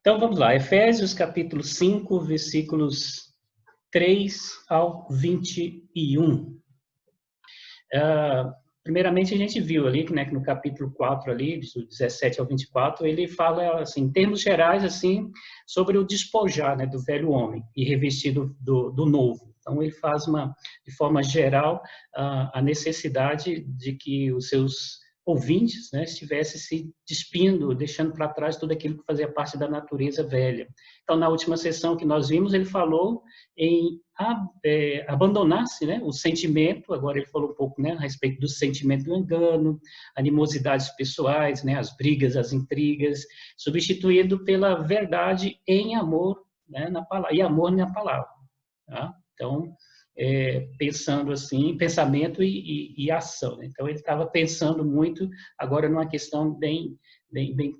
Então vamos lá, Efésios capítulo 5, versículos 3 ao 21. Primeiramente a gente viu ali, né, que no capítulo 4 ali, do 17 ao 24, ele fala, assim, em termos gerais, assim, sobre o despojar, né, do velho homem e revestir do novo. Então ele faz de forma geral, a necessidade de que os seus ouvintes, né, estivessem se despindo, deixando para trás tudo aquilo que fazia parte da natureza velha. Então, na última sessão que nós vimos, ele falou em abandonar-se, né, o sentimento, agora ele falou um pouco, né, a respeito do sentimento do engano, animosidades pessoais, né, as brigas, as intrigas, substituído pela verdade em amor, né, na palavra, e amor na palavra. Tá? Então, pensando assim, pensamento e ação. Né? Então, ele estava pensando muito agora numa questão bem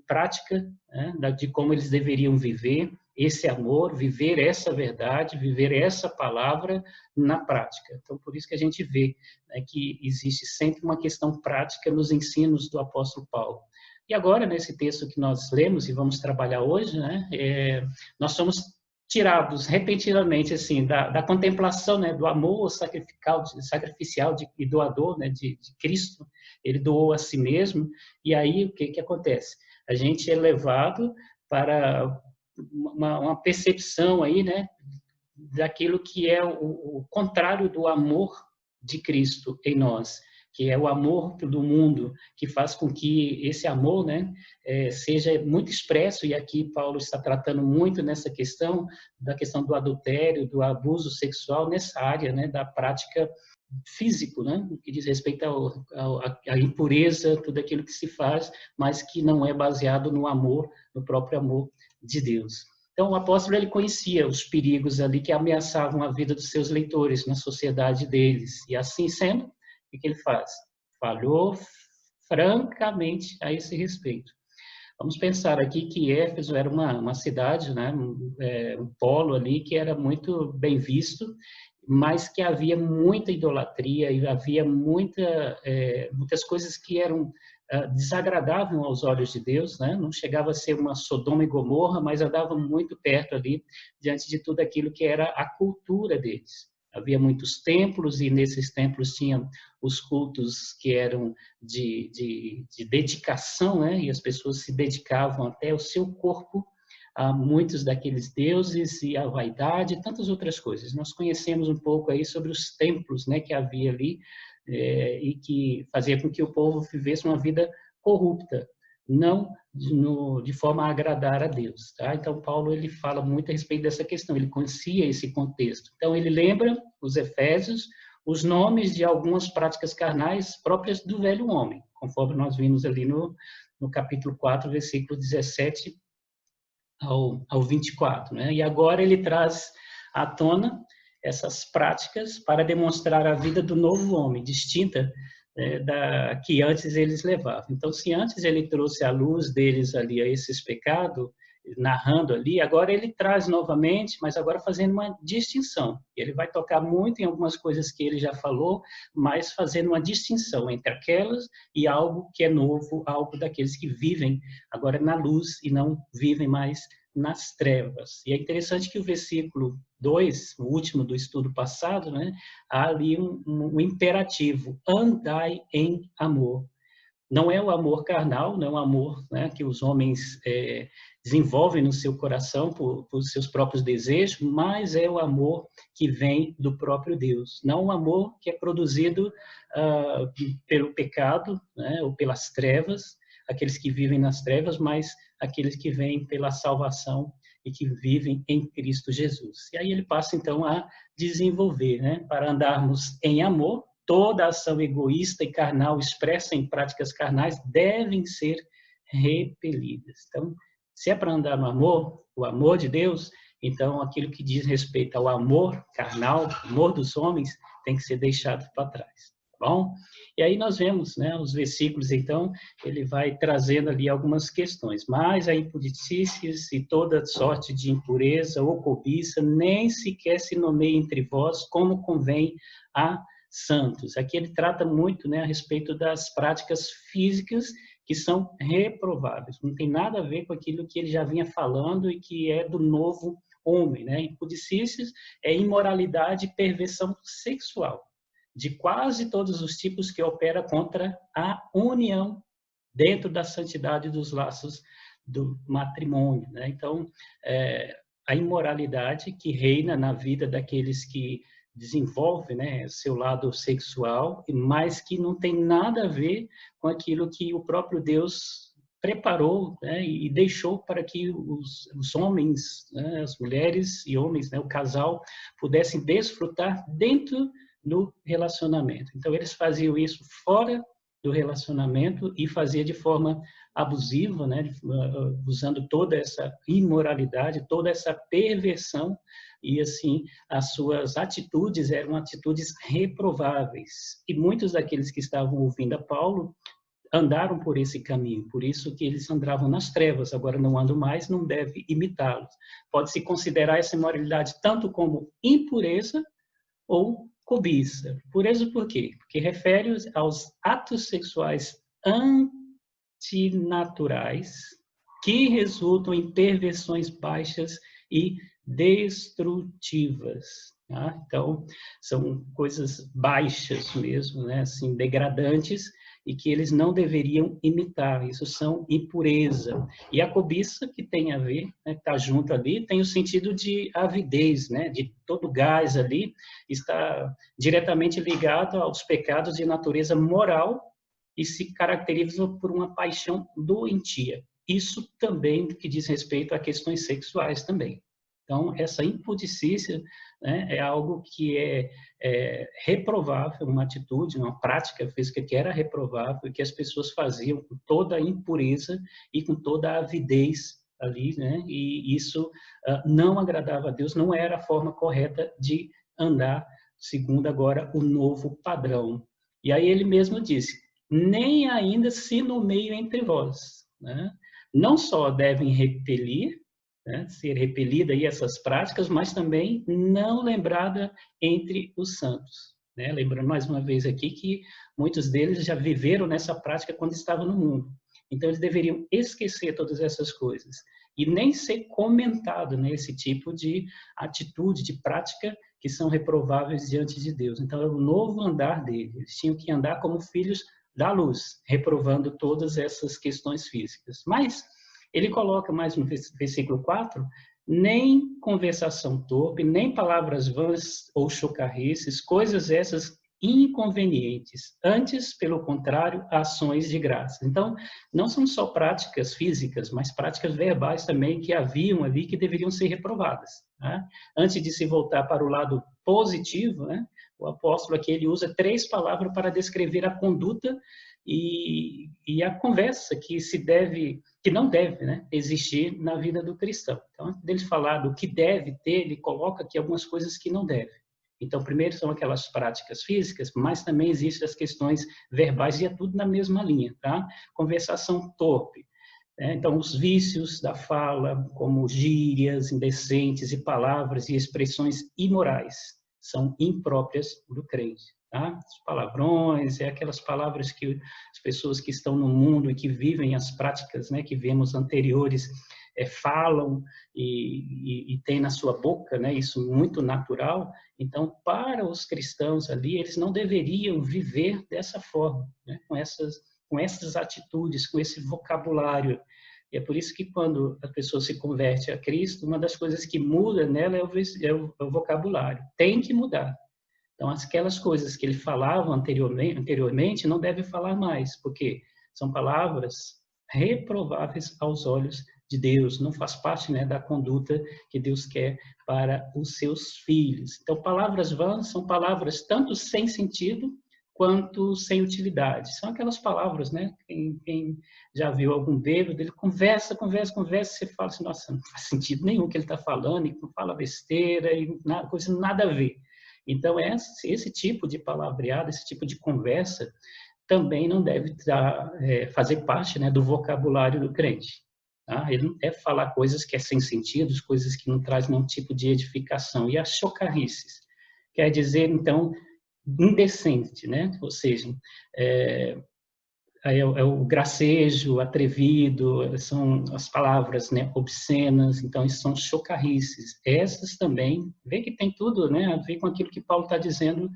prática, né? De como eles deveriam viver esse amor, viver essa verdade, viver essa palavra na prática. Então, por isso que a gente vê, né, que existe sempre uma questão prática nos ensinos do apóstolo Paulo. E agora, nesse texto que nós lemos e vamos trabalhar hoje, né, nós somos tirados repentinamente assim da contemplação, né, do amor sacrificial e doador, né, de Cristo. Ele doou a si mesmo, e aí o que acontece? A gente é levado para uma percepção aí, né, daquilo que é o contrário do amor de Cristo em nós, que é o amor do mundo, que faz com que esse amor, né, seja muito expresso, e aqui Paulo está tratando muito nessa questão, da questão do adultério, do abuso sexual, nessa área, né, da prática físico, né, que diz respeito à impureza, tudo aquilo que se faz, mas que não é baseado no amor, no próprio amor de Deus. Então, o apóstolo ele conhecia os perigos ali que ameaçavam a vida dos seus leitores na sociedade deles, e assim sendo, o que ele faz? Falhou francamente a esse respeito. Vamos pensar aqui que Éfeso era uma cidade, né, um polo ali que era muito bem visto, mas que havia muita idolatria e havia muitas coisas que eram desagradáveis aos olhos de Deus, né? Não chegava a ser uma Sodoma e Gomorra, mas andava muito perto ali, diante de tudo aquilo que era a cultura deles. Havia muitos templos, e nesses templos tinham os cultos que eram de dedicação, né? E as pessoas se dedicavam até o seu corpo a muitos daqueles deuses, e a vaidade e tantas outras coisas. Nós conhecemos um pouco aí sobre os templos, né, que havia ali, e que fazia com que o povo vivesse uma vida corrupta, não de forma a agradar a Deus. Tá? Então, Paulo ele fala muito a respeito dessa questão, ele conhecia esse contexto. Então, ele lembra os Efésios os nomes de algumas práticas carnais próprias do velho homem, conforme nós vimos ali no capítulo 4, versículo 17 ao 24. Né? E agora ele traz à tona essas práticas para demonstrar a vida do novo homem, distinta da que antes eles levavam. Então, se antes ele trouxe à luz deles ali a esses pecados, narrando ali, agora ele traz novamente, mas agora fazendo uma distinção. Ele vai tocar muito em algumas coisas que ele já falou, mas fazendo uma distinção entre aquelas e algo que é novo, algo daqueles que vivem agora na luz e não vivem mais nas trevas. E é interessante que o versículo 2, o último do estudo passado, né, há ali um imperativo: andai em amor. Não é o amor carnal, não é o amor, né, que os homens desenvolvem no seu coração por seus próprios desejos, mas é o amor que vem do próprio Deus. Não o amor que é produzido pelo pecado, né, ou pelas trevas, aqueles que vivem nas trevas, mas aqueles que vêm pela salvação e que vivem em Cristo Jesus. E aí ele passa, então, a desenvolver, né, para andarmos em amor. Toda ação egoísta e carnal expressa em práticas carnais devem ser repelidas. Então, se é para andar no amor, o amor de Deus, então aquilo que diz respeito ao amor carnal, amor dos homens, tem que ser deixado para trás. Tá bom? E aí nós vemos, né, os versículos, então, ele vai trazendo ali algumas questões. Mas a impudicícias e toda sorte de impureza ou cobiça nem sequer se nomeia entre vós como convém a santos. Aqui ele trata muito, né, a respeito das práticas físicas que são reprováveis. Não tem nada a ver com aquilo que ele já vinha falando e que é do novo homem, né? Impudicícias é imoralidade e perversão sexual, de quase todos os tipos que opera contra a união dentro da santidade dos laços do matrimônio, né? Então, a imoralidade que reina na vida daqueles que desenvolvem, né, seu lado sexual, mas que não tem nada a ver com aquilo que o próprio Deus preparou, né, e deixou para que os homens, né, as mulheres e homens, né, o casal, pudessem desfrutar dentro do relacionamento. Então, eles faziam isso fora do relacionamento e fazia de forma abusiva, né, usando toda essa imoralidade, toda essa perversão, e assim as suas atitudes eram atitudes reprováveis. E muitos daqueles que estavam ouvindo a Paulo andaram por esse caminho, por isso que eles andavam nas trevas, agora não andam mais, não deve imitá-los. Pode-se considerar essa imoralidade tanto como impureza ou cobiça. Pureza por quê? Porque refere aos atos sexuais antinaturais que resultam em perversões baixas e destrutivas. Tá? Então, são coisas baixas mesmo, né? Assim, degradantes, e que eles não deveriam imitar. Isso são impureza. E a cobiça, que tem a ver, né, está junto ali, tem o sentido de avidez, né, de todo gás ali, está diretamente ligado aos pecados de natureza moral e se caracteriza por uma paixão doentia. Isso também que diz respeito a questões sexuais também. Então, essa impudicícia, né, é algo que é reprovável, uma atitude, uma prática física que era reprovável, que as pessoas faziam com toda a impureza e com toda a avidez ali, né, e isso não agradava a Deus, não era a forma correta de andar, segundo agora o novo padrão. E aí ele mesmo disse, nem ainda se nomeio entre vós, né? Não só devem repelir, né, ser repelida aí essas práticas, mas também não lembrada entre os santos. Né? Lembrando mais uma vez aqui que muitos deles já viveram nessa prática quando estavam no mundo. Então, eles deveriam esquecer todas essas coisas e nem ser comentado, né, esse tipo de atitude, de prática que são reprováveis diante de Deus. Então, é o novo andar deles. Eles tinham que andar como filhos da luz, reprovando todas essas questões físicas. Mas ele coloca mais no versículo 4, nem conversação torpe, nem palavras vãs ou chocarrices, coisas essas inconvenientes. Antes, pelo contrário, ações de graça. Então, não são só práticas físicas, mas práticas verbais também que haviam ali que deveriam ser reprovadas. Né? Antes de se voltar para o lado positivo, né, o apóstolo aqui ele usa 3 palavras para descrever a conduta e a conversa que não deve, né, existir na vida do cristão. Então, antes dele falar do que deve ter, ele coloca aqui algumas coisas que não deve. Então, primeiro são aquelas práticas físicas, mas também existem as questões verbais e é tudo na mesma linha, tá? Conversação torpe. Né? Então, os vícios da fala, como gírias indecentes e palavras e expressões imorais, são impróprias do crente. Tá? Os palavrões, aquelas palavras que as pessoas que estão no mundo e que vivem as práticas, né, que vemos anteriores, falam e tem na sua boca, né, isso muito natural. Então, para os cristãos ali, eles não deveriam viver dessa forma, né, com essas atitudes, com esse vocabulário. E é por isso que quando a pessoa se converte a Cristo, uma das coisas que muda nela é o vocabulário. Tem que mudar. Então, aquelas coisas que ele falava anteriormente não deve falar mais, porque são palavras reprováveis aos olhos de Deus, não faz parte, né, da conduta que Deus quer para os seus filhos. Então, palavras vãs são palavras tanto sem sentido quanto sem utilidade. São aquelas palavras, né? Quem já viu algum bêbado, ele conversa, você fala assim, nossa, não faz sentido nenhum que ele está falando, e não fala besteira, e coisa nada a ver. Então, esse tipo de palavreado, esse tipo de conversa, também não deve fazer parte, né, do vocabulário do crente. Tá? Ele não deve falar coisas que é sem sentido, coisas que não trazem nenhum tipo de edificação. E as chocarrices, quer dizer, então, indecente, né? Ou seja, aí é o gracejo, atrevido, são as palavras, né, obscenas, então isso são chocarrices. Essas também, vê que tem tudo, né, a ver com aquilo que Paulo está dizendo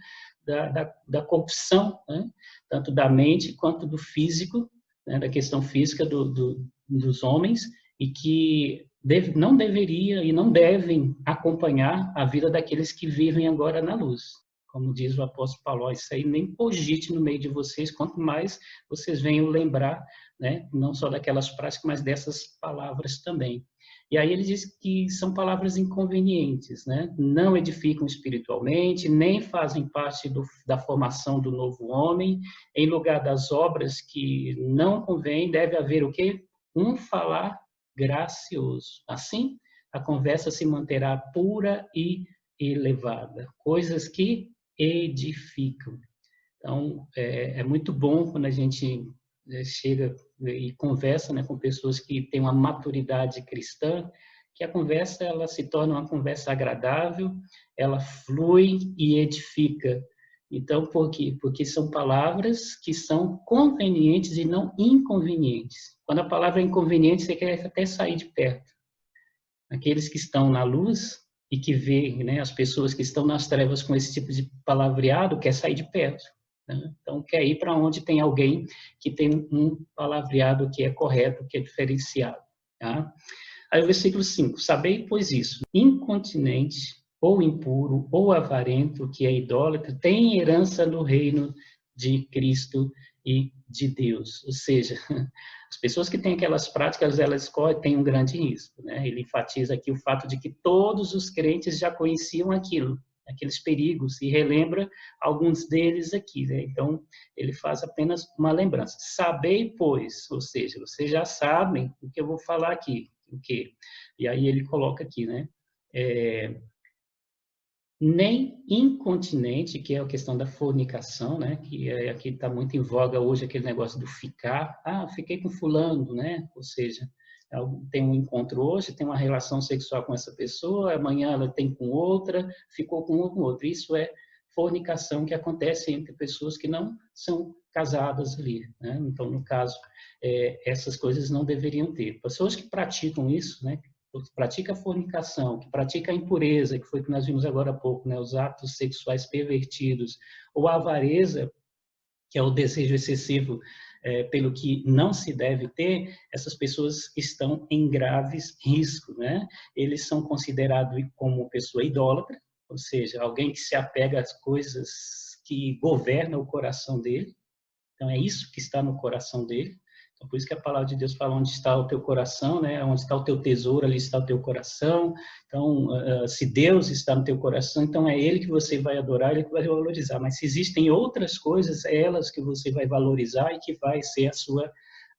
da corrupção, né, tanto da mente quanto do físico, né, da questão física dos homens, e que não deveria e não devem acompanhar a vida daqueles que vivem agora na luz. Como diz o apóstolo Paulo, isso aí nem cogite no meio de vocês, quanto mais vocês venham lembrar, né, não só daquelas práticas, mas dessas palavras também. E aí ele diz que são palavras inconvenientes, né? Não edificam espiritualmente, nem fazem parte da formação do novo homem. Em lugar das obras que não convém, deve haver o quê? Um falar gracioso. Assim, a conversa se manterá pura e elevada. Coisas que edificam. Então, é muito bom quando a gente chega e conversa, né, com pessoas que têm uma maturidade cristã, que a conversa ela se torna uma conversa agradável, ela flui e edifica. Então, por quê? Porque são palavras que são convenientes e não inconvenientes. Quando a palavra é inconveniente, você quer até sair de perto. Aqueles que estão na luz e que vê, né, as pessoas que estão nas trevas com esse tipo de palavreado, quer sair de perto. Né? Então, quer ir para onde tem alguém que tem um palavreado que é correto, que é diferenciado. Tá? Aí o versículo 5, sabei, pois isso, incontinente, ou impuro, ou avarento, que é idólatra, tem herança no reino de Cristo e de Deus. Ou seja, as pessoas que têm aquelas práticas, elas têm um grande risco. Né? Ele enfatiza aqui o fato de que todos os crentes já conheciam aquilo, aqueles perigos, e relembra alguns deles aqui. Né? Então, ele faz apenas uma lembrança. Sabei, pois, ou seja, vocês já sabem o que eu vou falar aqui. O quê? E aí ele coloca aqui, né? Nem incontinente, que é a questão da fornicação, né? Que aqui está muito em voga hoje aquele negócio do ficar. Ah, fiquei com fulano, né? Ou seja, tem um encontro hoje, tem uma relação sexual com essa pessoa, amanhã ela tem com outra, ficou com outra. Isso é fornicação que acontece entre pessoas que não são casadas ali, né? Então, no caso, essas coisas não deveriam ter. Pessoas que praticam isso, né? Que pratica a fornicação, que pratica a impureza, que foi o que nós vimos agora há pouco, né? Os atos sexuais pervertidos, ou a avareza, que é o desejo excessivo pelo que não se deve ter, essas pessoas estão em graves riscos, né? Eles são considerados como pessoa idólatra, ou seja, alguém que se apega às coisas que governam o coração dele. Então, é isso que está no coração dele. Então, por isso que a palavra de Deus fala onde está o teu coração, né? Onde está o teu tesouro, ali está o teu coração. Então, se Deus está no teu coração, então é Ele que você vai adorar, Ele que vai valorizar. Mas se existem outras coisas, é elas que você vai valorizar e que vai ser a sua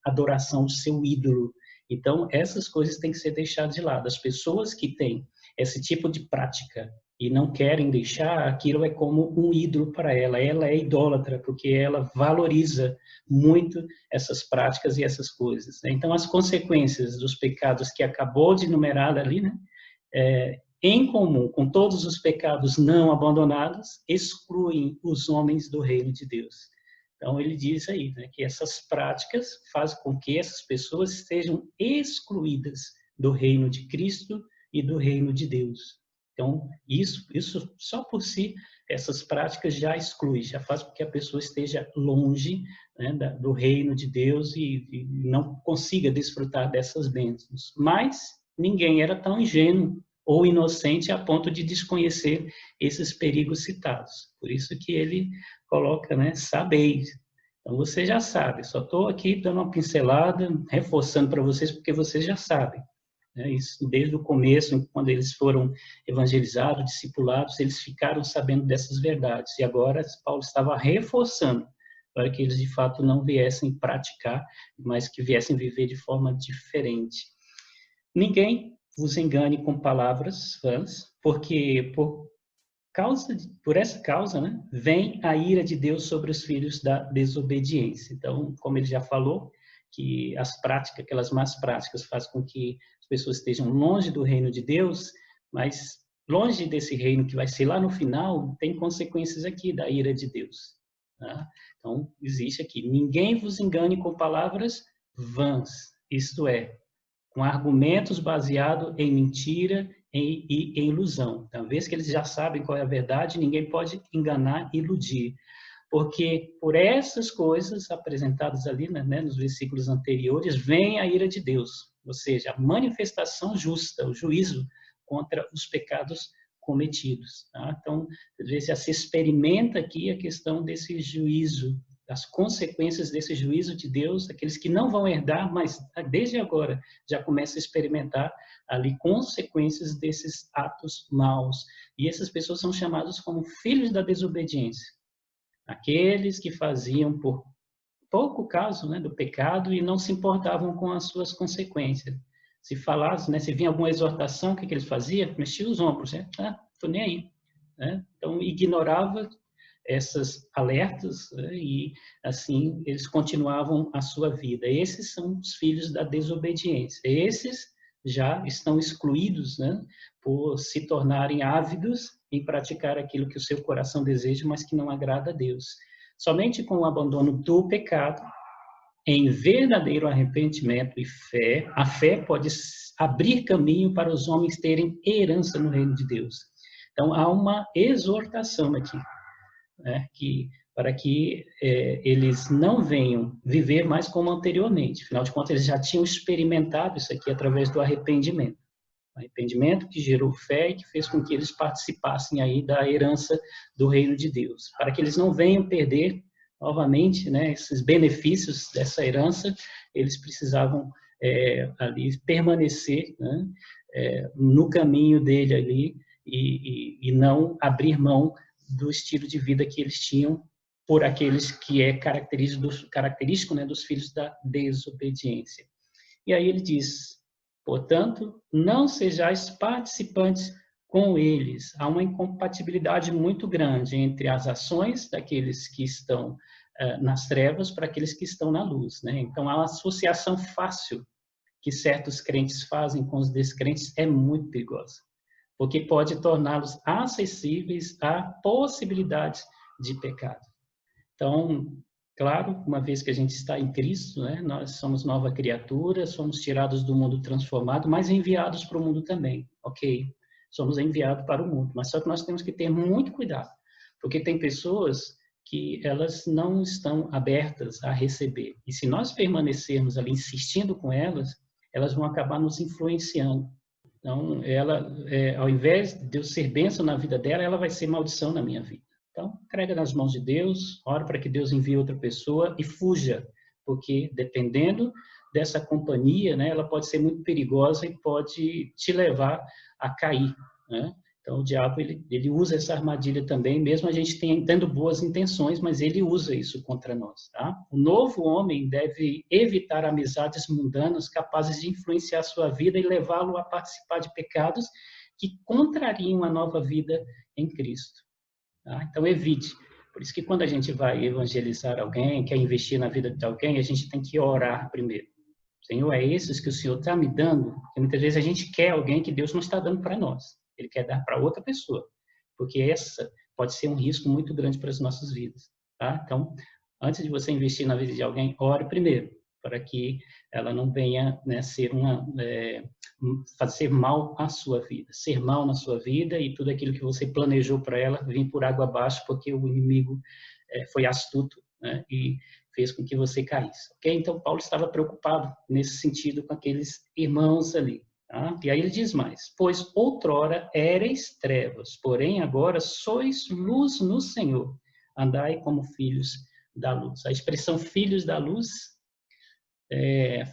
adoração, o seu ídolo. Então, essas coisas têm que ser deixadas de lado. As pessoas que têm esse tipo de prática e não querem deixar, aquilo é como um ídolo para ela. Ela é idólatra, porque ela valoriza muito essas práticas e essas coisas. Né? Então, as consequências dos pecados que acabou de enumerar ali, né? Em comum com todos os pecados não abandonados, excluem os homens do reino de Deus. Então, ele diz aí, né, que essas práticas fazem com que essas pessoas sejam excluídas do reino de Cristo e do reino de Deus. Então, isso só por si, essas práticas já excluem, já faz com que a pessoa esteja longe, né, do reino de Deus e não consiga desfrutar dessas bênçãos. Mas ninguém era tão ingênuo ou inocente a ponto de desconhecer esses perigos citados. Por isso que ele coloca, né, sabeis. Então, você já sabe, só estou aqui dando uma pincelada, reforçando para vocês, porque vocês já sabem. Né? Isso, desde o começo, quando eles foram evangelizados, discipulados, eles ficaram sabendo dessas verdades. E agora, Paulo estava reforçando para que eles, de fato, não viessem praticar, mas que viessem viver de forma diferente. Ninguém vos engane com palavras vãs, porque por essa causa, né, vem a ira de Deus sobre os filhos da desobediência. Então, como ele já falou, que as práticas, aquelas más práticas, fazem com que as pessoas estejam longe do reino de Deus, mas longe desse reino que vai ser lá no final, tem consequências aqui da ira de Deus. Tá? Então, existe aqui, ninguém vos engane com palavras vãs, isto é, com argumentos baseados em mentira e em ilusão. Então, uma vez que eles já sabem qual é a verdade, ninguém pode enganar e iludir. Porque por essas coisas apresentadas ali, né, nos versículos anteriores, vem a ira de Deus, ou seja, a manifestação justa, o juízo contra os pecados cometidos. Tá? Então, às vezes, já se experimenta aqui a questão desse juízo, das consequências desse juízo de Deus, aqueles que não vão herdar, mas desde agora já começa a experimentar ali consequências desses atos maus. E essas pessoas são chamadas como filhos da desobediência. Aqueles que faziam por pouco caso, né, do pecado e não se importavam com as suas consequências. Se falasse, né, se vinha alguma exortação, o que eles faziam? Mexia os ombros, né? Ah, tô nem aí. Né? Então, ignorava essas alertas, né, e assim eles continuavam a sua vida. Esses são os filhos da desobediência. Esses já estão excluídos, né, por se tornarem ávidos em praticar aquilo que o seu coração deseja, mas que não agrada a Deus. Somente com o abandono do pecado, em verdadeiro arrependimento e fé, a fé pode abrir caminho para os homens terem herança no reino de Deus. Então, há uma exortação aqui, né, para que eles não venham viver mais como anteriormente. Afinal de contas, eles já tinham experimentado isso aqui através do arrependimento. Arrependimento que gerou fé e que fez com que eles participassem aí da herança do reino de Deus. Para que eles não venham perder novamente, né, esses benefícios dessa herança, eles precisavam ali permanecer, né, no caminho dele ali e não abrir mão do estilo de vida que eles tinham por aqueles que é característico, né, dos filhos da desobediência. E aí ele diz, portanto, não sejais participantes com eles. Há uma incompatibilidade muito grande entre as ações daqueles que estão nas trevas para aqueles que estão na luz, né? Então, a associação fácil que certos crentes fazem com os descrentes é muito perigosa, porque pode torná-los acessíveis a possibilidades de pecado. Então, claro, uma vez que a gente está em Cristo, né, nós somos nova criatura, somos tirados do mundo transformado, mas enviados para o mundo também, ok? Somos enviados para o mundo, mas só que nós temos que ter muito cuidado, porque tem pessoas que elas não estão abertas a receber. E se nós permanecermos ali insistindo com elas, elas vão acabar nos influenciando. Então, ela, ao invés de eu ser bênção na vida dela, ela vai ser maldição na minha vida. Então, entrega nas mãos de Deus, ora para que Deus envie outra pessoa e fuja, porque dependendo dessa companhia, né, ela pode ser muito perigosa e pode te levar a cair, né? Então, o diabo, ele usa essa armadilha também, mesmo a gente tendo boas intenções, mas ele usa isso contra nós, tá? O novo homem deve evitar amizades mundanas capazes de influenciar a sua vida e levá-lo a participar de pecados que contrariam a nova vida em Cristo. Tá? Então, evite. Por isso que quando a gente vai evangelizar alguém, quer investir na vida de alguém, a gente tem que orar primeiro. Senhor, é esses que o Senhor está me dando? Porque muitas vezes a gente quer alguém que Deus não está dando para nós. Ele quer dar para outra pessoa. Porque essa pode ser um risco muito grande para as nossas vidas. Tá? Então, antes de você investir na vida de alguém, ore primeiro, para que ela não venha, né, fazer mal à sua vida, ser mal na sua vida e tudo aquilo que você planejou para ela vir por água abaixo, porque o inimigo foi astuto, né, e fez com que você caísse. Okay? Então, Paulo estava preocupado nesse sentido com aqueles irmãos ali. Tá? E aí ele diz mais, pois outrora éreis trevas, porém agora sois luz no Senhor, andai como filhos da luz. A expressão filhos da luz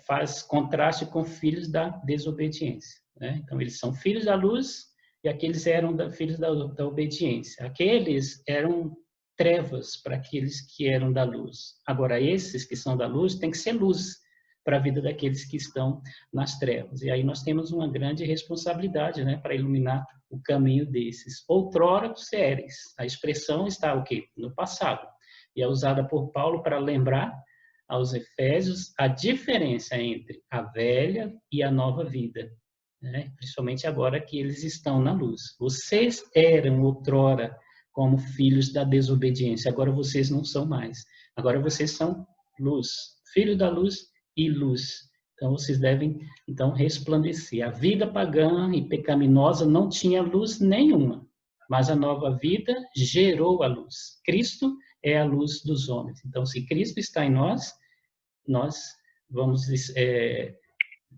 faz contraste com filhos da desobediência. Né? Então, eles são filhos da luz e aqueles eram filhos da obediência. Aqueles eram trevas para aqueles que eram da luz. Agora, esses que são da luz têm que ser luz para a vida daqueles que estão nas trevas. E aí nós temos uma grande responsabilidade, né, para iluminar o caminho desses. Outrora, séries. A expressão está o quê? No passado. E é usada por Paulo para lembrar aos Efésios a diferença entre a velha e a nova vida, né? Principalmente agora que eles estão na luz. Vocês eram outrora como filhos da desobediência. Agora vocês não são mais. Agora vocês são luz, filho da luz e luz. Então vocês devem resplandecer. A vida pagã e pecaminosa não tinha luz nenhuma, mas a nova vida gerou a luz. Cristo é a luz dos homens. Então, se Cristo está em nós, nós vamos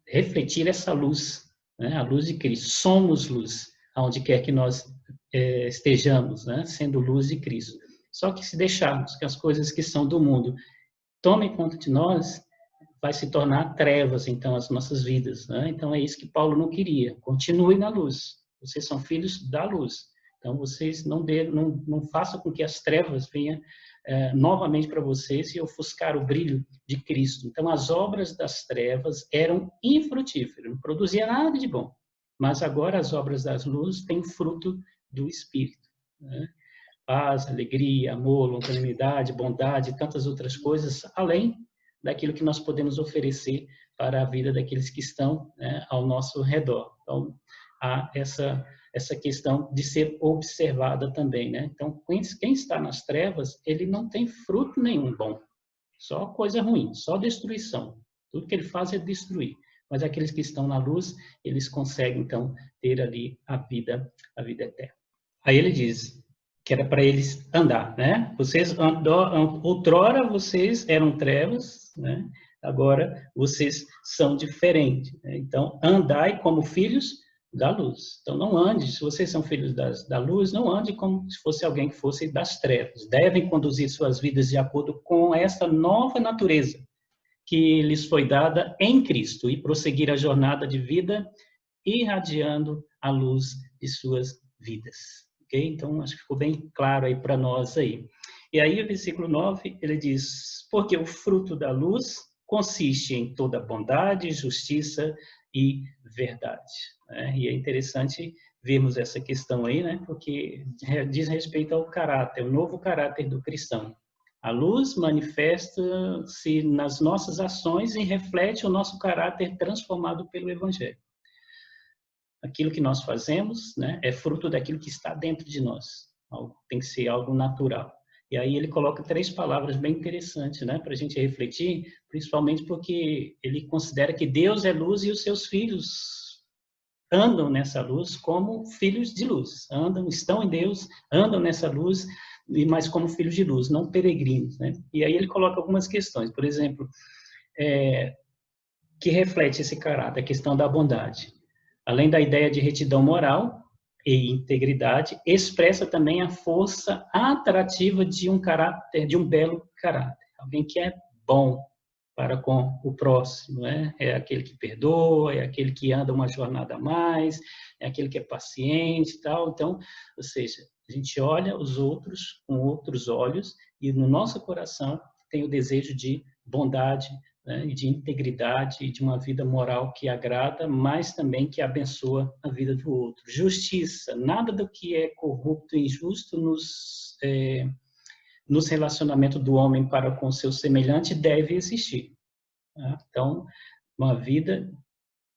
refletir essa luz, né? A luz de Cristo. Somos luz, aonde quer que nós estejamos, né? Sendo luz de Cristo. Só que se deixarmos que as coisas que são do mundo tomem conta de nós, vai se tornar trevas, então, as nossas vidas, né? Então, é isso que Paulo não queria. Continue na luz. Vocês são filhos da luz. Então, vocês não façam com que as trevas venham novamente para vocês e ofuscar o brilho de Cristo. Então, as obras das trevas eram infrutíferas, não produzia nada de bom. Mas agora as obras das luzes têm fruto do Espírito, né? Paz, alegria, amor, longanimidade, bondade e tantas outras coisas, além daquilo que nós podemos oferecer para a vida daqueles que estão, né, ao nosso redor. Então, há essa questão de ser observada também, né? Então, quem está nas trevas, ele não tem fruto nenhum bom, só coisa ruim, só destruição. Tudo que ele faz é destruir. Mas aqueles que estão na luz, eles conseguem, então, ter ali a vida eterna. Aí ele diz que era para eles andar, né? Outrora vocês eram trevas, né? Agora vocês são diferentes, né? Então, andai como filhos da luz. Então, não ande, se vocês são filhos da luz, não ande como se fosse alguém que fosse das trevas. Devem conduzir suas vidas de acordo com essa nova natureza que lhes foi dada em Cristo e prosseguir a jornada de vida irradiando a luz de suas vidas. Ok? Então, acho que ficou bem claro aí para nós aí. E aí, o versículo 9, ele diz, porque o fruto da luz consiste em toda bondade, justiça e verdade. E é interessante vermos essa questão aí, né? Porque diz respeito ao caráter, o novo caráter do cristão. A luz manifesta-se nas nossas ações e reflete o nosso caráter transformado pelo Evangelho. Aquilo que nós fazemos, né, é fruto daquilo que está dentro de nós. Tem que ser algo natural. E aí ele coloca 3 palavras bem interessantes, né, para a gente refletir, principalmente porque ele considera que Deus é luz e os seus filhos andam nessa luz como filhos de luz. Estão em Deus, andam nessa luz, mas como filhos de luz, não peregrinos, né? E aí ele coloca algumas questões, por exemplo, que reflete esse caráter, a questão da bondade. Além da ideia de retidão moral e integridade, expressa também a força atrativa de um caráter, de um belo caráter. Alguém que é bom para com o próximo, né? É aquele que perdoa, é aquele que anda uma jornada a mais, é aquele que é paciente e tal. Então, ou seja, a gente olha os outros com outros olhos e no nosso coração tem o desejo de bondade, né, e de integridade e de uma vida moral que agrada, mas também que abençoa a vida do outro. Justiça, nada do que é corrupto e injusto nos relacionamentos do homem para com seu semelhante deve existir. Tá? Então, uma vida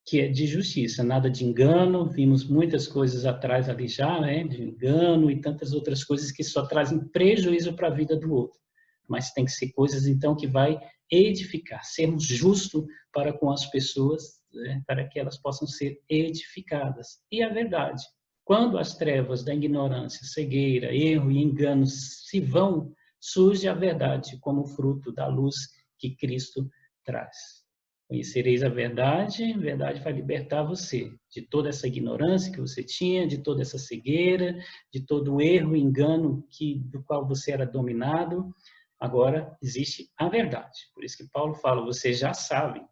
que é de justiça, nada de engano, vimos muitas coisas atrás ali já, né, de engano e tantas outras coisas que só trazem prejuízo para a vida do outro. Mas tem que ser coisas, então, que vai edificar, sermos justos para com as pessoas, né, para que elas possam ser edificadas. E a verdade, quando as trevas da ignorância, cegueira, erro e engano se vão, surge a verdade como fruto da luz que Cristo traz. Conhecereis a verdade vai libertar você de toda essa ignorância que você tinha, de toda essa cegueira, de todo o erro e engano do qual você era dominado. Agora existe a verdade. Por isso que Paulo fala, vocês já sabem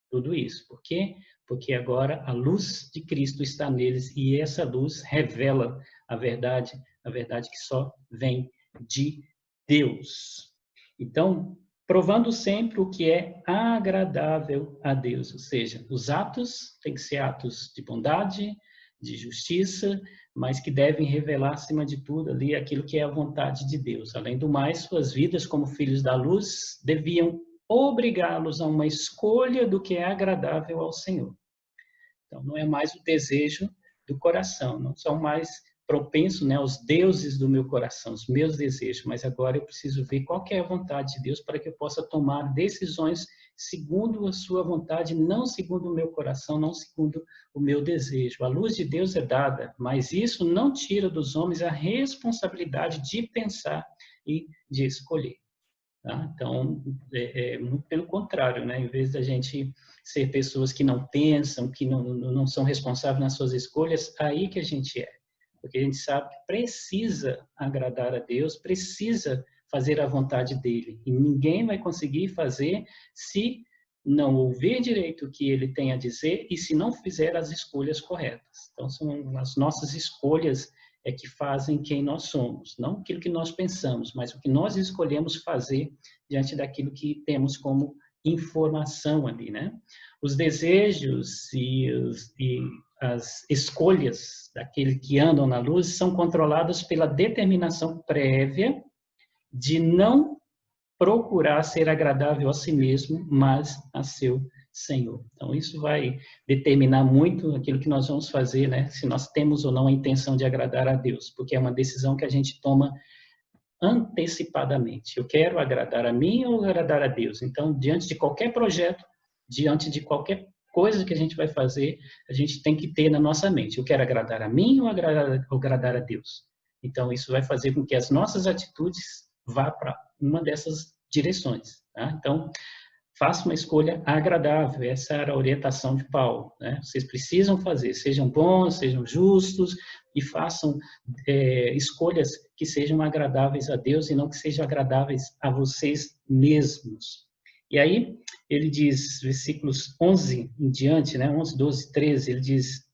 tudo isso. Por quê? Porque agora a luz de Cristo está neles e essa luz revela a verdade que só vem de Deus. Então, provando sempre o que é agradável a Deus, ou seja, os atos têm que ser atos de bondade, de justiça, mas que devem revelar, acima de tudo, ali aquilo que é a vontade de Deus. Além do mais, suas vidas como filhos da luz deviam obrigá-los a uma escolha do que é agradável ao Senhor. Então, não é mais o desejo do coração, não são mais propenso, né, aos deuses do meu coração, os meus desejos, mas agora eu preciso ver qual que é a vontade de Deus para que eu possa tomar decisões segundo a sua vontade, não segundo o meu coração, não segundo o meu desejo. A luz de Deus é dada, mas isso não tira dos homens a responsabilidade de pensar e de escolher. Tá? Então, muito pelo contrário, né? Em vez da gente ser pessoas que não pensam, que não são responsáveis nas suas escolhas, aí que a gente é. Porque a gente sabe que precisa agradar a Deus, precisa fazer a vontade dele. E ninguém vai conseguir fazer se não ouvir direito o que ele tem a dizer e se não fizer as escolhas corretas. Então, são as nossas escolhas que fazem quem nós somos. Não aquilo que nós pensamos, mas o que nós escolhemos fazer diante daquilo que temos como informação ali, né? Os desejos e as escolhas daqueles que andam na luz são controladas pela determinação prévia de não procurar ser agradável a si mesmo, mas a seu Senhor. Então, isso vai determinar muito aquilo que nós vamos fazer, né? Se nós temos ou não a intenção de agradar a Deus, porque é uma decisão que a gente toma antecipadamente. Eu quero agradar a mim ou agradar a Deus? Então, diante de qualquer projeto, diante de qualquer coisa que a gente vai fazer, a gente tem que ter na nossa mente, eu quero agradar a mim ou agradar a Deus? Então, isso vai fazer com que as nossas atitudes vá para uma dessas direções. Tá? Então, faça uma escolha agradável. Essa era a orientação de Paulo. Né? Vocês precisam fazer, sejam bons, sejam justos e façam escolhas que sejam agradáveis a Deus e não que sejam agradáveis a vocês mesmos. E aí, ele diz, versículos 11 em diante, né? 11, 12, 13, ele diz: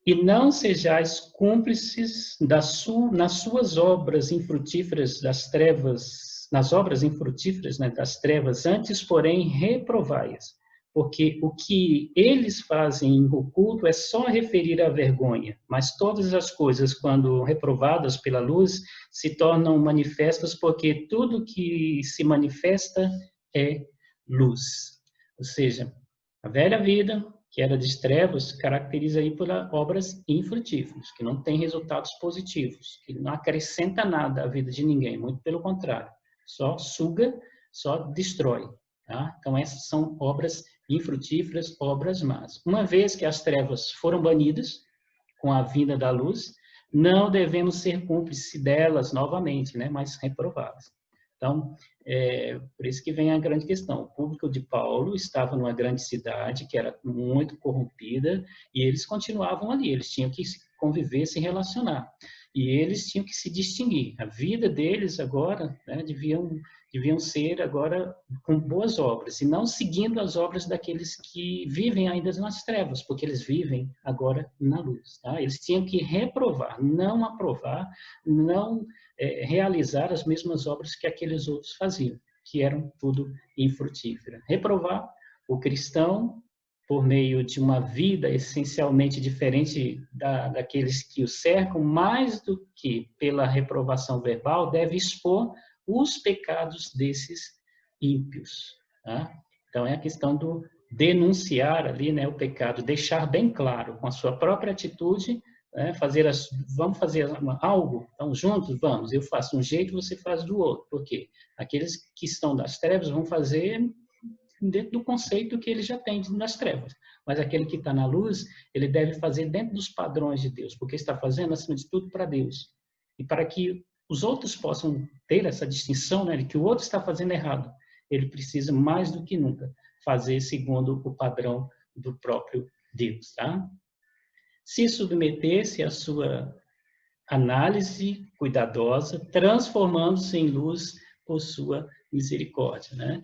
e não sejais cúmplices nas suas obras infrutíferas das trevas, nas obras infrutíferas, né, das trevas, antes, porém, reprovai-as, porque o que eles fazem em oculto é só referir à vergonha, mas todas as coisas, quando reprovadas pela luz, se tornam manifestas, porque tudo que se manifesta é luz. Ou seja, a velha vida, que era de trevas, caracteriza aí por obras infrutíferas, que não têm resultados positivos, que não acrescenta nada à vida de ninguém, muito pelo contrário, só suga, só destrói. Tá? Então, essas são obras infrutíferas, obras más. Uma vez que as trevas foram banidas com a vinda da luz, não devemos ser cúmplices delas novamente, né? Mas reprová-las. Então, por isso que vem a grande questão. O público de Paulo estava numa grande cidade que era muito corrompida e eles continuavam ali, eles tinham que conviver, se relacionar. E eles tinham que se distinguir. A vida deles agora, né, deviam ser agora com boas obras e não seguindo as obras daqueles que vivem ainda nas trevas, porque eles vivem agora na luz. Tá? Eles tinham que reprovar, não aprovar, não realizar as mesmas obras que aqueles outros faziam, que eram tudo infrutífera. Reprovar o cristão por meio de uma vida essencialmente diferente daqueles que o cercam, mais do que pela reprovação verbal, deve expor os pecados desses ímpios. Tá? Então, é a questão do denunciar ali, né, o pecado, deixar bem claro com a sua própria atitude, né, vamos fazer algo, então juntos, vamos, eu faço um jeito, você faz do outro. Por quê? Aqueles que estão das trevas vão fazer dentro do conceito que ele já tem nas trevas. Mas aquele que está na luz, ele deve fazer dentro dos padrões de Deus, porque está fazendo, acima de tudo, para Deus. E para que os outros possam ter essa distinção, né, de que o outro está fazendo errado, ele precisa, mais do que nunca, fazer segundo o padrão do próprio Deus. Tá? Se submeter-se à sua análise cuidadosa, transformando-se em luz por sua misericórdia. Né?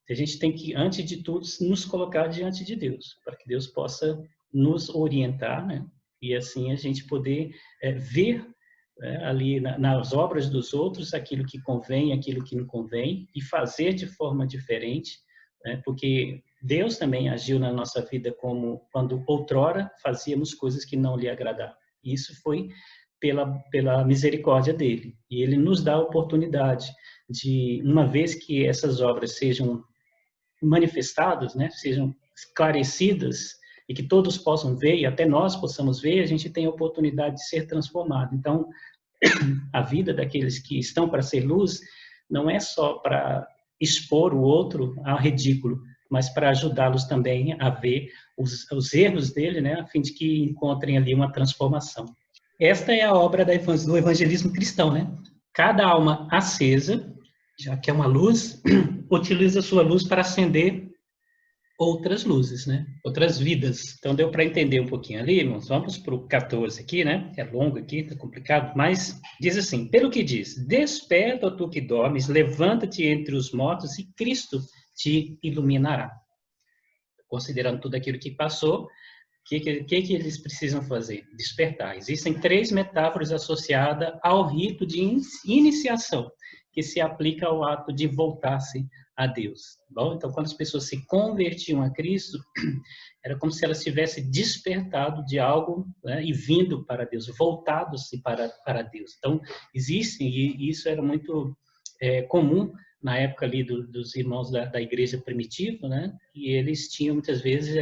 A gente tem que, antes de tudo, nos colocar diante de Deus, para que Deus possa nos orientar, né? E assim a gente poder ver ali nas obras dos outros aquilo que convém, aquilo que não convém, e fazer de forma diferente, né? Porque Deus também agiu na nossa vida como quando outrora fazíamos coisas que não lhe agradavam. Isso foi pela misericórdia dele. E ele nos dá a oportunidade de, uma vez que essas obras sejam manifestadas, né, sejam esclarecidas, e que todos possam ver, e até nós possamos ver, a gente tem a oportunidade de ser transformado. Então, a vida daqueles que estão para ser luz não é só para expor o outro ao ridículo, mas para ajudá-los também a ver os erros dele, né, a fim de que encontrem ali uma transformação. Esta é a obra do evangelismo cristão, né? Cada alma acesa, já que é uma luz, utiliza sua luz para acender outras luzes, né? Outras vidas. Então, deu para entender um pouquinho ali, irmãos? Vamos para o 14 aqui, né? É longo aqui, está complicado, mas diz assim, pelo que diz, desperta, ó tu que dormes, levanta-te entre os mortos e Cristo te iluminará. Considerando tudo aquilo que passou, o que eles precisam fazer? Despertar. Existem 3 metáforas associadas ao rito de iniciação, que se aplica ao ato de voltar-se a Deus. Bom, então, quando as pessoas se convertiam a Cristo, era como se elas tivessem despertado de algo, né, e vindo para Deus, voltado-se para Deus. Então, existem, e isso era muito comum na época ali dos irmãos da igreja primitiva, né? E eles tinham muitas vezes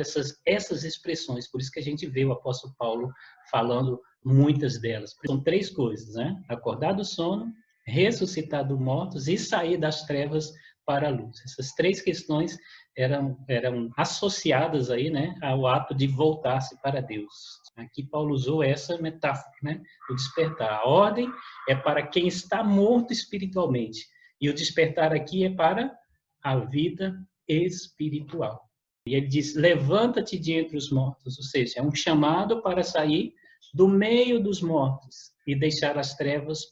essas expressões, por isso que a gente vê o apóstolo Paulo falando muitas delas. São 3 coisas, né? Acordar do sono, ressuscitar dos mortos e sair das trevas para a luz. Essas 3 questões eram associadas aí, né, ao ato de voltar-se para Deus. Aqui Paulo usou essa metáfora, né, do despertar. A ordem é para quem está morto espiritualmente, e o despertar aqui é para a vida espiritual. E ele diz, levanta-te de entre os mortos, ou seja, é um chamado para sair do meio dos mortos e deixar as trevas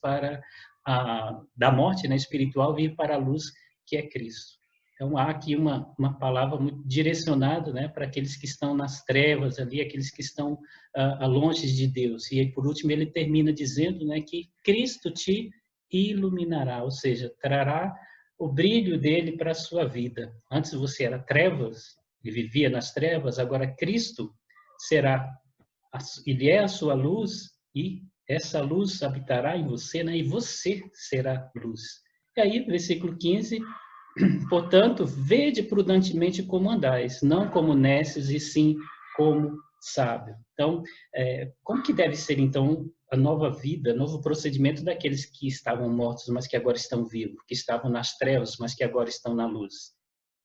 da morte, né, espiritual, vir para a luz que é Cristo. Então, há aqui uma palavra muito direcionada, né, para aqueles que estão nas trevas ali, aqueles que estão longe de Deus. E aí, por último, ele termina dizendo, né, que Cristo te iluminará, ou seja, trará o brilho dele para a sua vida. Antes você era trevas e vivia nas trevas, agora Cristo ele é a sua luz e essa luz habitará em você, né, e você será luz. E aí, versículo 15, portanto, vede prudentemente como andais, não como nécios, e sim como sábio. Então, como que deve ser, então, a nova vida, novo procedimento daqueles que estavam mortos, mas que agora estão vivos, que estavam nas trevas, mas que agora estão na luz?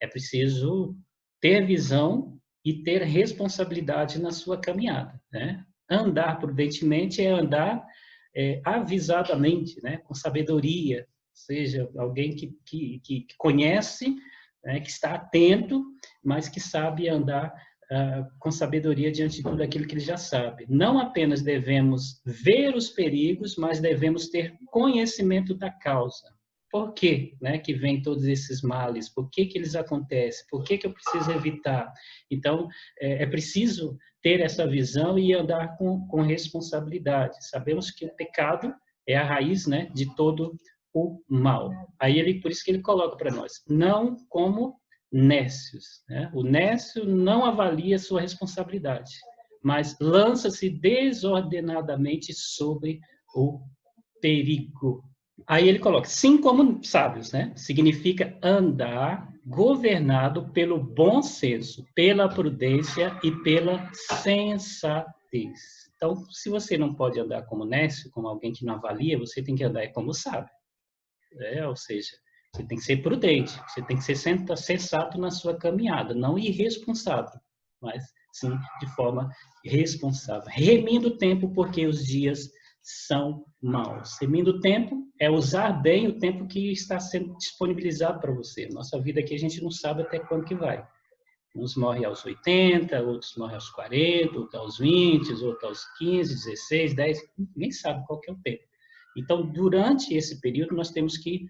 É preciso ter visão e ter responsabilidade na sua caminhada, né? Andar prudentemente é andar avisadamente, né? Com sabedoria, seja alguém que conhece, né, que está atento, mas que sabe andar com sabedoria diante de tudo aquilo que ele já sabe. Não apenas devemos ver os perigos, mas devemos ter conhecimento da causa. Por que, né, que vem todos esses males? Por que eles acontecem? Por que eu preciso evitar? Então, é preciso ter essa visão e andar com responsabilidade. Sabemos que o pecado é a raiz, né, de todo o mal. Aí por isso que ele coloca para nós, não como nécios, né? O nécio não avalia sua responsabilidade, mas lança-se desordenadamente sobre o perigo. Aí ele coloca, sim como sábios, né? Significa andar governado pelo bom senso, pela prudência e pela sensatez. Então, se você não pode andar como nécio, como alguém que não avalia, você tem que andar como sábio. Ou seja, você tem que ser prudente, você tem que ser sensato na sua caminhada, não irresponsável, mas sim de forma responsável. Remindo o tempo, porque os dias são maus. Remindo o tempo é usar bem o tempo que está sendo disponibilizado para você. Nossa vida aqui a gente não sabe até quando que vai. Uns morrem aos 80, outros morrem aos 40, outros aos 20, outros aos 15, 16, 10, ninguém sabe qual que é o tempo. Então, durante esse período, nós temos que,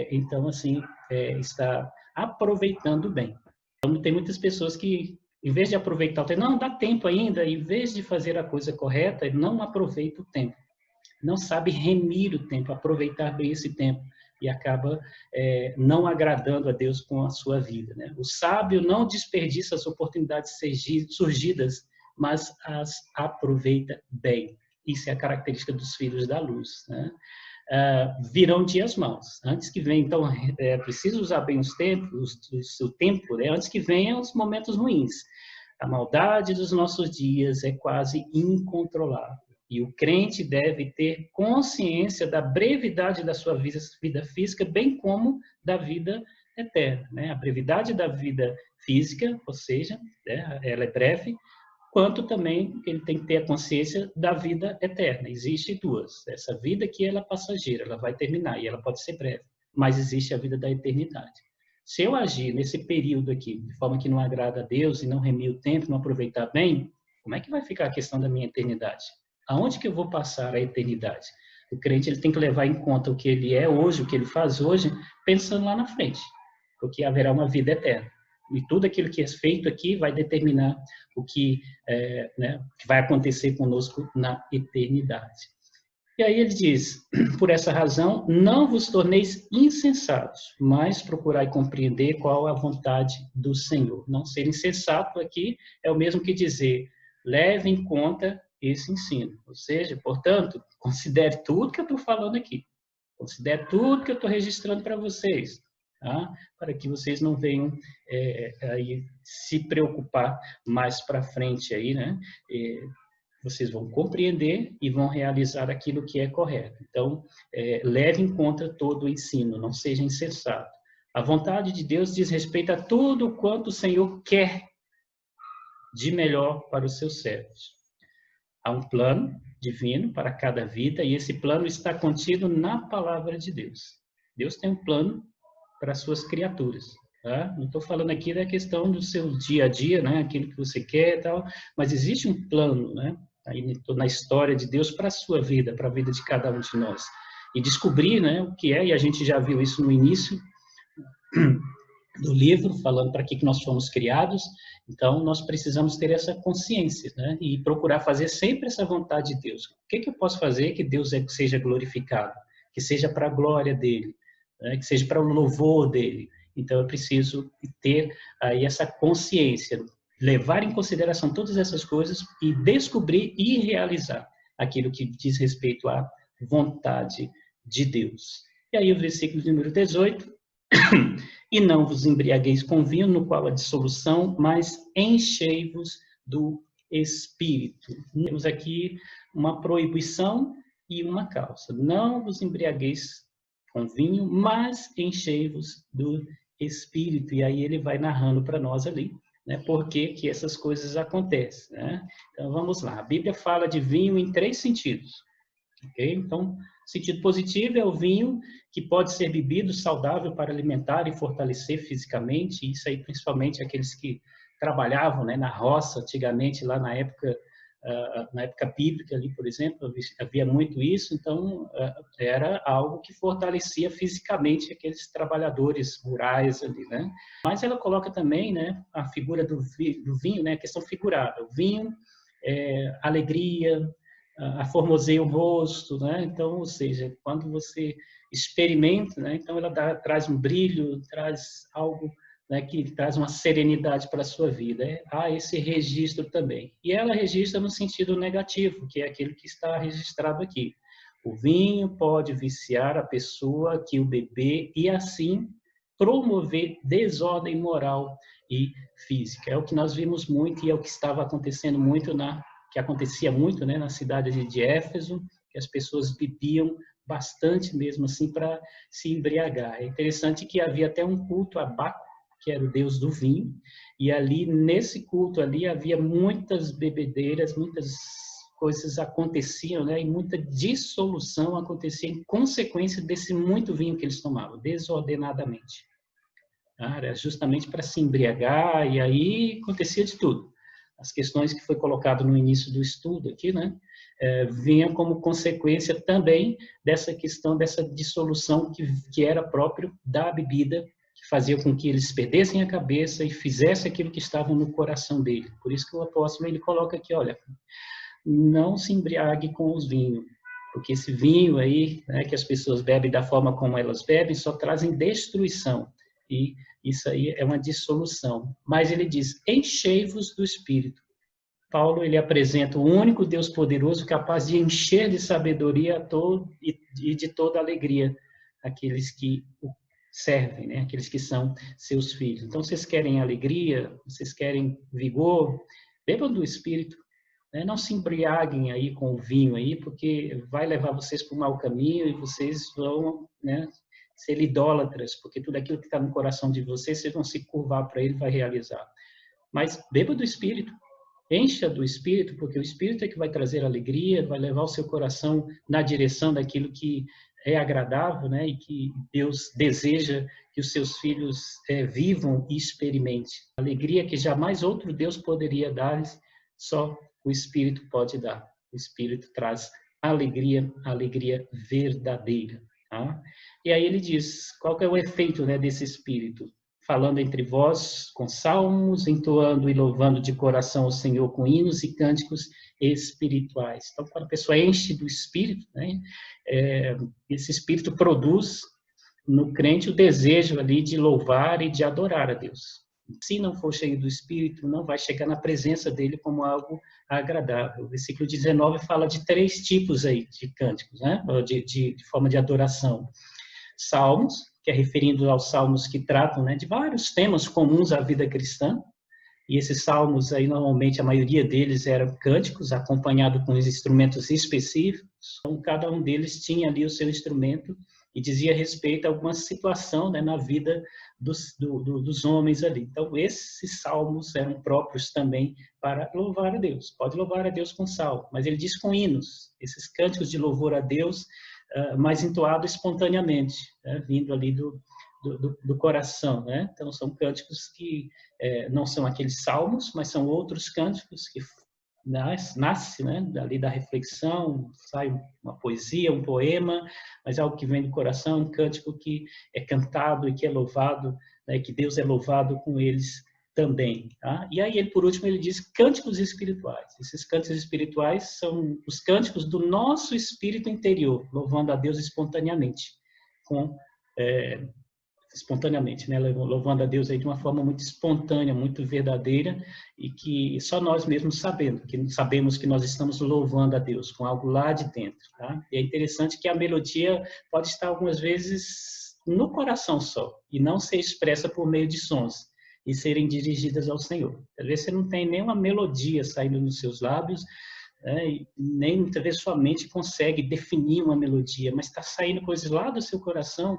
então, assim, estar aproveitando bem. Então, tem muitas pessoas que, em vez de aproveitar o tempo, não, dá tempo ainda, em vez de fazer a coisa correta, não aproveita o tempo. Não sabe remir o tempo, aproveitar bem esse tempo. E acaba não agradando a Deus com a sua vida, né? O sábio não desperdiça as oportunidades surgidas, mas as aproveita bem. Isso é a característica dos filhos da luz, né? Virão dias maus. Antes que venha, então, é preciso usar bem o seu tempo, né? Antes que venham os momentos ruins. A maldade dos nossos dias é quase incontrolável. E o crente deve ter consciência da brevidade da sua vida física, bem como da vida eterna, né? A brevidade da vida física, ou seja, né, ela é breve, quanto também ele tem que ter a consciência da vida eterna. Existem duas. Essa vida que ela é passageira, ela vai terminar e ela pode ser breve, mas existe a vida da eternidade. Se eu agir nesse período aqui de forma que não agrada a Deus e não remir o tempo, não aproveitar bem, como é que vai ficar a questão da minha eternidade? Aonde que eu vou passar a eternidade? O crente ele tem que levar em conta o que ele é hoje, o que ele faz hoje, pensando lá na frente, porque haverá uma vida eterna. E tudo aquilo que é feito aqui vai determinar o que, que vai acontecer conosco na eternidade. E aí ele diz, por essa razão, não vos torneis insensatos, mas procurai compreender qual a vontade do Senhor. Não ser insensato aqui é o mesmo que dizer, leve em conta esse ensino. Ou seja, portanto, considere tudo que eu estou falando aqui. Considere tudo que eu estou registrando para vocês. Tá? Para que vocês não venham aí se preocupar mais para frente aí, né? Vocês vão compreender e vão realizar aquilo que é correto. Então, leve em conta todo o ensino, não seja insensato. A vontade de Deus diz respeito a tudo quanto o Senhor quer de melhor para os seus servos. Há um plano divino para cada vida e esse plano está contido na palavra de Deus. Deus tem um plano para as suas criaturas. Tá? Não estou falando aqui da questão do seu dia a dia, né? Aquilo que você quer e tal, mas existe um plano, né? Aí na história de Deus para a sua vida, para a vida de cada um de nós. E descobrir, né, o que é, e a gente já viu isso no início do livro, falando para que nós fomos criados. Então, nós precisamos ter essa consciência, né? E procurar fazer sempre essa vontade de Deus. O que eu posso fazer que Deus seja glorificado? Que seja para a glória dele, né? Que seja para o louvor dele. Então, eu preciso ter aí essa consciência, levar em consideração todas essas coisas e descobrir e realizar aquilo que diz respeito à vontade de Deus. E aí o versículo número 18, e não vos embriagueis com vinho, no qual há dissolução, mas enchei-vos do Espírito. Temos aqui uma proibição e uma causa. Não vos embriagueis com vinho, mas enchei-vos do Espírito. E aí ele vai narrando para nós ali, né, por que essas coisas acontecem, né? Então, vamos lá. A Bíblia fala de vinho em 3 sentidos. Okay? Então, sentido positivo é o vinho que pode ser bebido saudável para alimentar e fortalecer fisicamente. Isso aí, principalmente, aqueles que trabalhavam, né, na roça, antigamente, lá na época bíblica, ali, por exemplo, havia muito isso. Então, era algo que fortalecia fisicamente aqueles trabalhadores rurais ali, né? Mas ela coloca também, né, a figura do vinho, né, a questão figurada. O vinho, alegria, aformoseia o rosto, né? Então, ou seja, quando você experimenta, né, então ela traz um brilho, traz algo, né, que traz uma serenidade para a sua vida. Há esse registro também. E ela registra no sentido negativo, que é aquilo que está registrado aqui. O vinho pode viciar a pessoa que o beber e, assim, promover desordem moral e física. É o que nós vimos muito e é o que estava acontecendo muito que acontecia muito, né, na cidade de Éfeso, que as pessoas bebiam bastante mesmo assim para se embriagar. É interessante que havia até um culto a Baco, que era o deus do vinho, e ali nesse culto ali havia muitas bebedeiras, muitas coisas aconteciam, né, e muita dissolução acontecia em consequência desse muito vinho que eles tomavam, desordenadamente. Era justamente para se embriagar, e aí acontecia de tudo. As questões que foi colocado no início do estudo aqui, né, vinham como consequência também dessa questão, dessa dissolução que era próprio da bebida, que fazia com que eles perdessem a cabeça e fizessem aquilo que estava no coração dele. Por isso que o apóstolo ele coloca aqui, olha, não se embriague com os vinhos, porque esse vinho aí, né, que as pessoas bebem da forma como elas bebem, só trazem destruição. E isso aí é uma dissolução. Mas ele diz, enchei-vos do Espírito. Paulo, ele apresenta o único Deus poderoso capaz de encher de sabedoria e de toda alegria aqueles que o servem, né? Aqueles que são seus filhos. Então, vocês querem alegria, vocês querem vigor, bebam do Espírito, né? Não se embriaguem aí com o vinho aí, porque vai levar vocês para o mau caminho e vocês vão, né, ser idólatras, porque tudo aquilo que está no coração de vocês vão se curvar para ele, vai realizar. Mas beba do Espírito, encha do Espírito, porque o Espírito é que vai trazer alegria, vai levar o seu coração na direção daquilo que é agradável, né? E que Deus deseja que os seus filhos vivam e experimentem. Alegria que jamais outro Deus poderia dar-lhes, só o Espírito pode dar. O Espírito traz alegria, alegria verdadeira. Tá? E aí ele diz, qual que é o efeito, né, desse Espírito? Falando entre vós com salmos, entoando e louvando de coração o Senhor com hinos e cânticos espirituais. Então, quando a pessoa enche do Espírito, né, esse Espírito produz no crente o desejo ali de louvar e de adorar a Deus. Se não for cheio do Espírito, não vai chegar na presença dele como algo agradável. O versículo 19 fala de 3 tipos aí de cânticos, né, de forma de adoração. Salmos, que é referindo aos salmos que tratam, né, de vários temas comuns à vida cristã, e esses salmos aí, normalmente, a maioria deles eram cânticos, acompanhados com os instrumentos específicos, então cada um deles tinha ali o seu instrumento e dizia respeito a alguma situação, né, na vida dos homens ali. Então, esses salmos eram próprios também para louvar a Deus. Pode louvar a Deus com salmo, mas ele diz com hinos, esses cânticos de louvor a Deus, mais entoado espontaneamente, né, vindo ali do coração, né? Então são cânticos que não são aqueles salmos, mas são outros cânticos que nasce, né, dali da reflexão, sai uma poesia, um poema, mas algo que vem do coração, um cântico que é cantado e que é louvado, né, que Deus é louvado com eles também. Tá? E aí, por último, ele diz cânticos espirituais. Esses cânticos espirituais são os cânticos do nosso espírito interior, louvando a Deus espontaneamente, espontaneamente, né? Louvando a Deus aí de uma forma muito espontânea, muito verdadeira, e que só nós mesmos sabemos que nós estamos louvando a Deus com algo lá de dentro. Tá? E é interessante que a melodia pode estar algumas vezes no coração só, e não ser expressa por meio de sons, e serem dirigidas ao Senhor. Às vezes você não tem nenhuma melodia saindo nos seus lábios, e nem muitas vezes sua mente consegue definir uma melodia, mas está saindo coisas lá do seu coração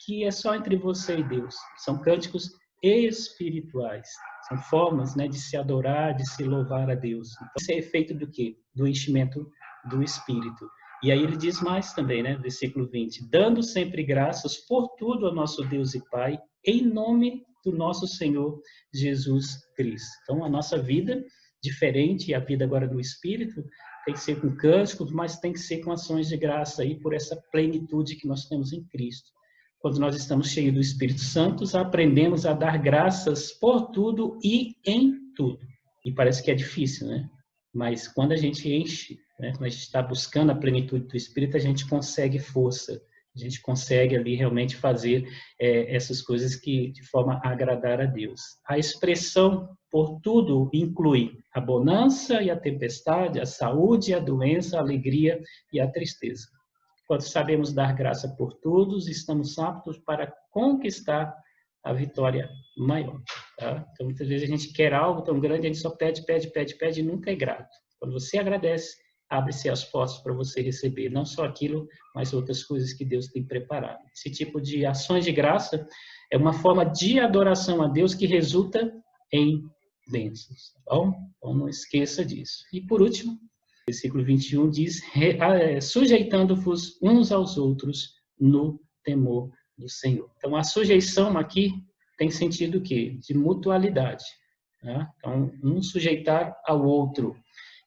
que é só entre você e Deus. São cânticos espirituais, são formas, né, de se adorar, de se louvar a Deus. Então, isso é efeito do quê? Do enchimento do Espírito. E aí ele diz mais também, né, versículo 20, dando sempre graças por tudo ao nosso Deus e Pai, em nome do nosso Senhor Jesus Cristo. Então, a nossa vida, diferente, a vida agora do Espírito, tem que ser com cânticos, mas tem que ser com ações de graça aí, por essa plenitude que nós temos em Cristo. Quando nós estamos cheios do Espírito Santo, aprendemos a dar graças por tudo e em tudo. E parece que é difícil, né? Mas quando a gente enche, né, quando a gente está buscando a plenitude do Espírito, a gente consegue força, a gente consegue ali realmente fazer essas coisas que de forma a agradar a Deus. A expressão por tudo inclui a bonança e a tempestade, a saúde e a doença, a alegria e a tristeza. Quando sabemos dar graça por todos, estamos aptos para conquistar a vitória maior. Tá? Então, muitas vezes a gente quer algo tão grande, a gente só pede e nunca é grato. Quando você agradece, abre-se as portas para você receber, não só aquilo, mas outras coisas que Deus tem preparado. Esse tipo de ações de graça é uma forma de adoração a Deus que resulta em bênçãos. Tá bom? Então, não esqueça disso. E, por último, versículo 21 diz, sujeitando-vos uns aos outros no temor do Senhor. Então, a sujeição aqui tem sentido o quê? De mutualidade. Né? Então, um sujeitar ao outro.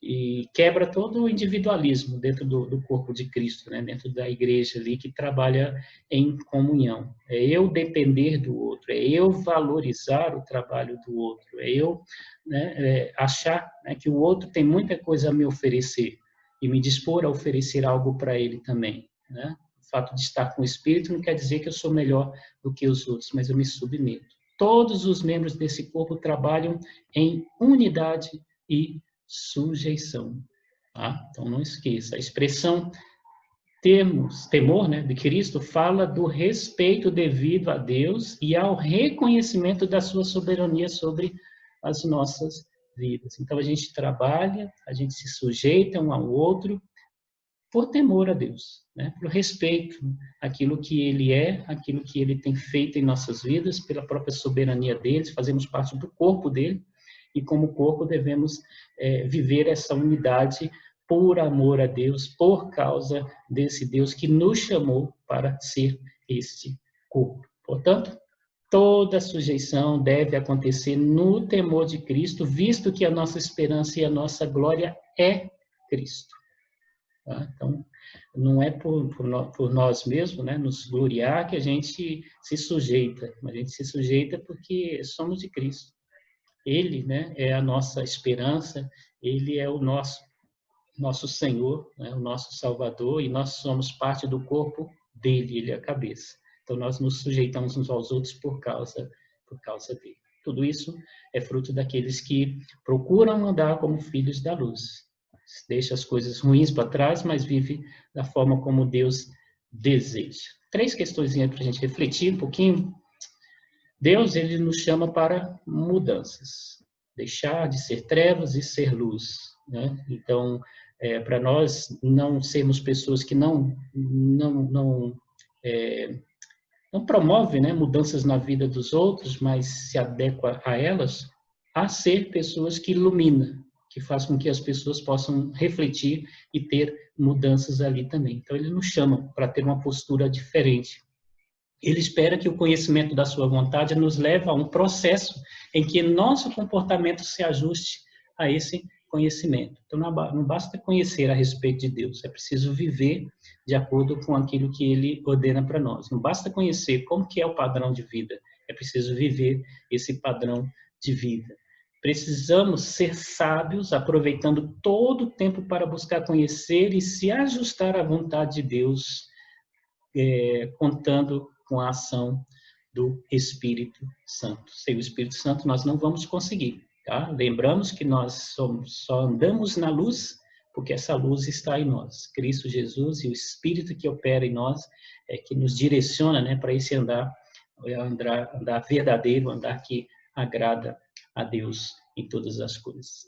E quebra todo o individualismo dentro do corpo de Cristo, né? Dentro da igreja ali que trabalha em comunhão. É eu depender do outro, é eu valorizar o trabalho do outro, é eu, né, achar, né, que o outro tem muita coisa a me oferecer e me dispor a oferecer algo para ele também. Né? O fato de estar com o Espírito não quer dizer que eu sou melhor do que os outros, mas eu me submeto. Todos os membros desse corpo trabalham em unidade e sujeição. Tá? Então, não esqueça. A expressão temor, né, de Cristo fala do respeito devido a Deus e ao reconhecimento da sua soberania sobre as nossas vidas. Então a gente trabalha, a gente se sujeita um ao outro por temor a Deus, né, por respeito àquilo que Ele é, aquilo que Ele tem feito em nossas vidas, pela própria soberania dele, fazemos parte do corpo dele e como corpo devemos viver essa unidade por amor a Deus, por causa desse Deus que nos chamou para ser este corpo. Portanto, toda sujeição deve acontecer no temor de Cristo, visto que a nossa esperança e a nossa glória é Cristo. Tá? Então, não é por nós mesmos, né, nos gloriar que a gente se sujeita. A gente se sujeita porque somos de Cristo. Ele, né, é a nossa esperança, Ele é o nosso Senhor, né, o nosso Salvador, e nós somos parte do corpo dele, ele é a cabeça. Então, nós nos sujeitamos uns aos outros por causa dele. Tudo isso é fruto daqueles que procuram andar como filhos da luz. Deixa as coisas ruins para trás, mas vive da forma como Deus deseja. 3 questõezinhas para a gente refletir um pouquinho. Deus, ele nos chama para mudanças. Deixar de ser trevas e ser luz, né? Então, para nós não sermos pessoas que não promovem, né, mudanças na vida dos outros, mas se adequa a elas, a ser pessoas que iluminam, que faz com que as pessoas possam refletir e ter mudanças ali também. Então, ele nos chama para ter uma postura diferente. Ele espera que o conhecimento da sua vontade nos leve a um processo em que nosso comportamento se ajuste a esse conhecimento. Então, não basta conhecer a respeito de Deus, é preciso viver de acordo com aquilo que Ele ordena para nós. Não basta conhecer como que é o padrão de vida, é preciso viver esse padrão de vida. Precisamos ser sábios, aproveitando todo o tempo para buscar conhecer e se ajustar à vontade de Deus, contando com a ação do Espírito Santo. Sem o Espírito Santo nós não vamos conseguir. Tá? Lembramos que nós só andamos na luz porque essa luz está em nós. Cristo Jesus e o Espírito que opera em nós que nos direciona, né, para esse andar verdadeiro, andar que agrada a Deus em todas as coisas.